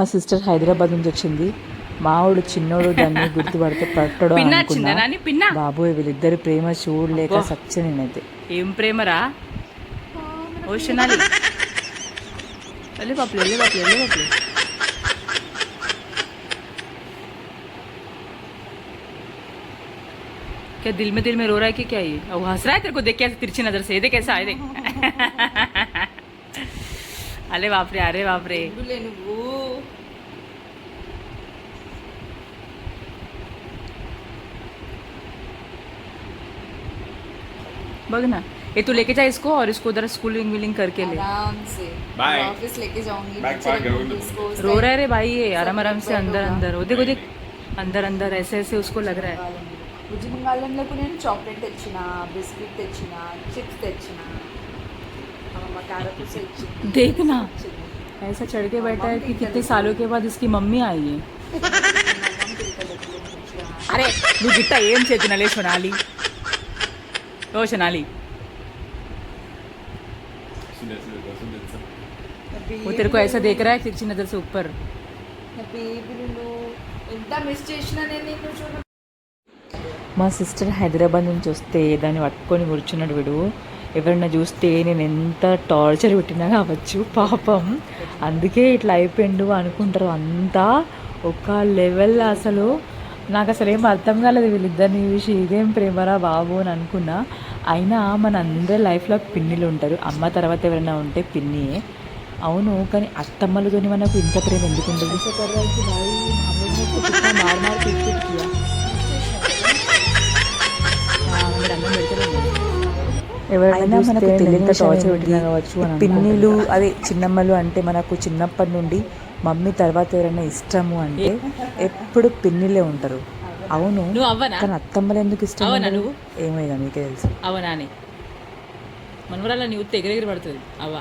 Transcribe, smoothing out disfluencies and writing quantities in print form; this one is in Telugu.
మా సిస్టర్ హైదరాబాద్ నుంచి వచ్చింది. మావాడు చిన్నోడు దాన్ని గుర్తుపడితే పట్టడు అనుకున్నా. బాబోయ్ వీళ్ళిద్దరి ప్రేమ చూడలేక సచ్చ నేనైతే. ఏం ప్రేమరా ఓషనాలి వెళ్ళి పాపలు వెళ్ళి పాపలు వెళ్ళి పాపలు. क्या दिल में रो रहा है कि क्या ये? वो हंस रहा है तेरे को देख के ऐसे तिरछी नजर से. ये देख कैसा है देख. अरे बाप रे अरे बाप रे. बग ना ये तू लेके जा इसको और इसको उधर स्कूलिंग विलिंग करके ले आराम से ऑफिस लेके जाऊंगी. रो रहा है रे भाई ये आराम आराम से अंदर अंदर. वो देखो देख अंदर अंदर ऐसे ऐसे उसको लग रहा है. ఉద్యోగాలకు నేను చాక్లెట్ తెచ్చిన, బిస్కెట్ తెచ్చిన, చిప్స్ తెచ్చిన, देखना ऐसा चढ़ के बैठा है कि कितने सालों के बाद इसकी मम्मी आई है. अरे तू गिट्टा ఏం చేతునలే సోనాలి ఓ సోనాలి. वो तेरे को ऐसा देख रहा है तिरछी नजर से ऊपर. ఎంత మిస్ చేసినా నేను నిన్ను చూడ. మా సిస్టర్ హైదరాబాద్ నుంచి వస్తే దాన్ని పట్టుకొని కూర్చున్నాడు వీడు. ఎవరన్నా చూస్తే నేను ఎంత టార్చర్ పెట్టినా కావచ్చు పాపం, అందుకే ఇట్లా అయిపోయిండు అనుకుంటారు అంతా ఒక లెవెల్. అసలు నాకు అసలు ఏం అర్థం కాలేదు వీళ్ళిద్దరిని చూసి, ఇదేం ప్రేమరా బాబు అని అనుకున్నా. అయినా మన అందరి లైఫ్లో పిన్నిలు ఉంటారు, అమ్మ తర్వాత ఎవరైనా ఉంటే పిన్నియే అవును. కానీ అత్తమ్మలతోని మనకు ఇంత ప్రేమ ఎందుకు ఉండదు? ఎవరైనా మనకు తెలియని టార్చర్ పెట్టినా కావచ్చు. పిన్నిలు అదే చిన్నమ్మలు అంటే మనకు చిన్నప్పటి నుండి మమ్మీ తర్వాత ఎవరైనా ఇష్టము అంటే ఎప్పుడు పిన్నిలే ఉంటారు. అవును కానీ అత్తమ్మలు ఎందుకు ఇష్టం? ఏమైనా మీకే తెలుసు. అవనా అని మనవరాల నీ ఉత్తి ఎగిరెగిరి పడుతుంది. అవ్వ